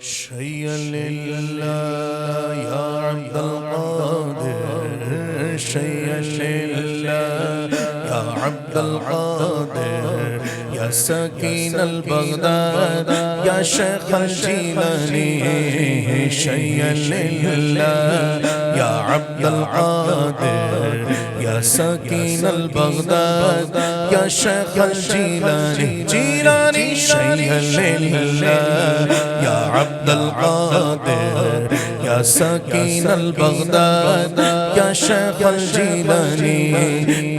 شيئا لله يا عبد القادر، شيئا لله يا عبد القادر، يا سكين البغداد يا شيخ الجيلاني. شيئا لله يا عبد القادر، يا سكين البغداد يا شيخ الجيلاني. جيلاني شيئا لله يا عبد القادر، يا سكين البغداد يا شيخ الجيلاني.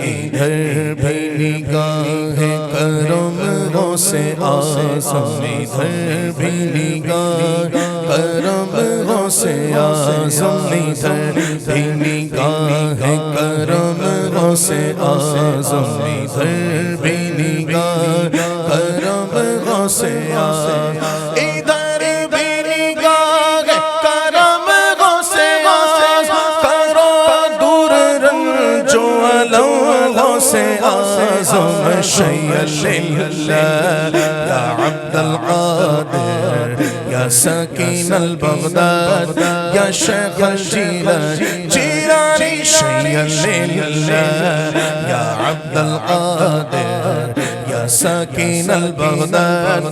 ادھر بھی نگاہ کرم غوث اعظم، ادھر بھی نگاہ کرم غوث اعظم، ادھر بھی نگاہ کرم غوث اعظم، ادھر بھی نگاہ کرم غوث اعظم، ادھر بھی نگاہ کرم غوث اعظم. کرو دور رنج و الم غوث اعظم. شيئا لله يا عبد القادر، يا سكين البغداد يا شيخ الجيلاني. جيلاني شيئا لله يا عبد القادر، يا سكين البغداد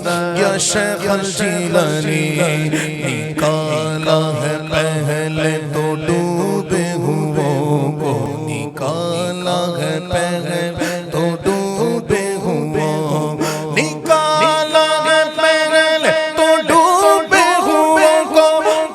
يا شيخ الجيلاني. نکالا ہے پہلے تو ڈوبے ہوئوں کو، نکالا ہے پہلے تو ڈوبے ہوئوں، نکالا ہے پہلے تو ڈوبے ہوئوں کو،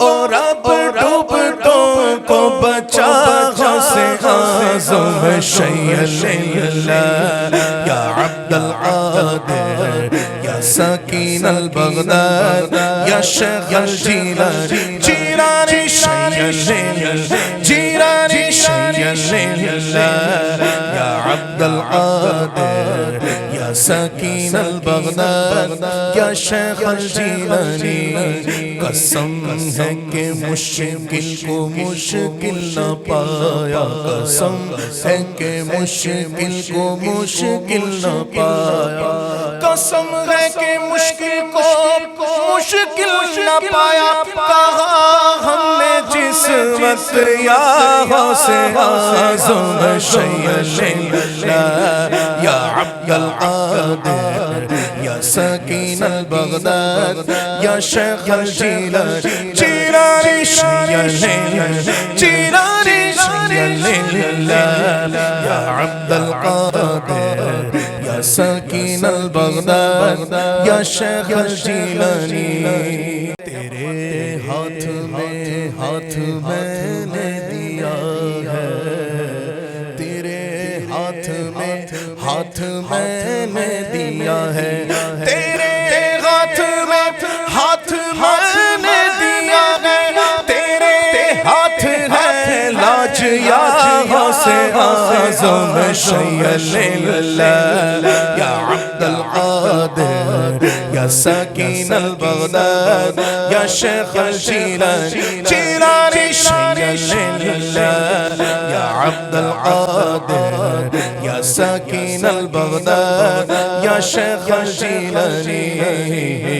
اور اب ڈوبتوں کو بچا غوث اعظم. شيئا لله يا عبد القادر، يا سكين البغداد يا شيخ الجيلاني. جيلاني شيئا لله، جيلاني شيئا لله يا عبد القادر، يا سكين البغداد يا شيخ الجيلاني. قسم ہے کہ مشکل کو مشکل نہ پایا، قسم ہے کہ مشکل کو مشکل نہ پایا، قسم ہے کہ مشکل کو مشکل نہ پایا. کہا ہم نے جس وقت یا غوث اعظم. شيئا لله يا عبد القادر، يا سكين البغداد يا شيخ الجيلاني. جيلاني شيئا لله، جيلاني شيئا لله يا عبد القادر، يا سكين البغداد يا شيخ الجيلاني. تیرے ہاتھ میں ہاتھ میں نے دیا ہے، تیرے ہاتھ میں ہاتھ میں نے دیا ہے، تیرے ہاتھ میں ہاتھ میں نے دیا ہے، تیرے ہاتھ ہے لاج یا غوث اعظم. شيئا لله يا عبد القادر، يا سكين البغداد يا شيخ الجيلاني. جيلاني شيئا لله يا عبد القادر، يا سكين البغداد يا شيخ الجيلاني.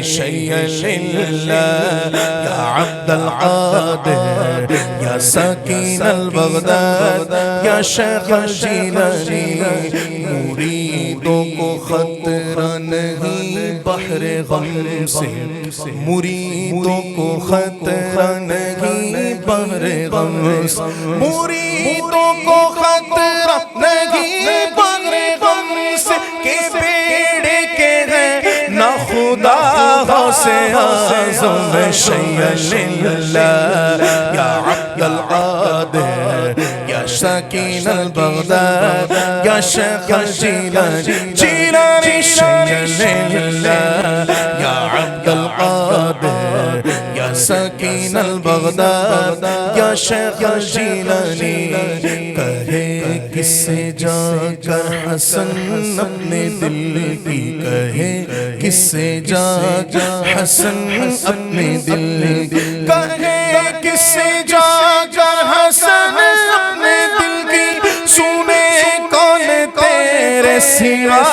شيئا لله يا عبد القادر، يا سكين البغداد يا شيخ الجيلاني. مریدوں کو خطرہ نہیں بحر غم سے، مریدوں کو خطرہ نہیں بحر غم سے، مریدوں کو خطرہ نہیں بحر غم سے، کہ بیڑے کے ہیں نہ خدا غوث اعظم. شيئا لله يا عبد القادر، يا سكين البغداد يا شيخ الجيلاني. جيلاني شيئا لله يا عبد القادر، يا سكين البغداد يا شيخ الجيلاني. کہے کس سے جا کر حسن اپنے دل کی، کہے کس سے جا کر حسن اپنے دل کی، کہے کس سے جا کر حسن اپنے دل کی. سنے کون تیرے سوا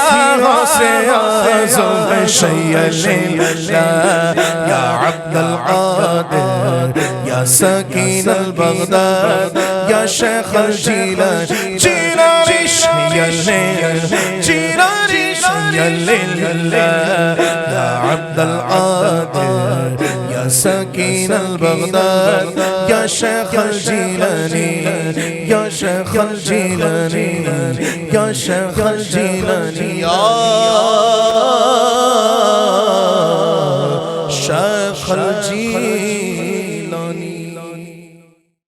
غوث اعظم شیل اللہ یا عبد القادر یا سکین البغداد یا شیخ الجیلانی جیلانی شیل جیلانی شیل اللہ یا عبد القادر یا سکین البغداد یا شیخ الجیلانی یا شیخ الجیلانی یا شیخ الجیلانی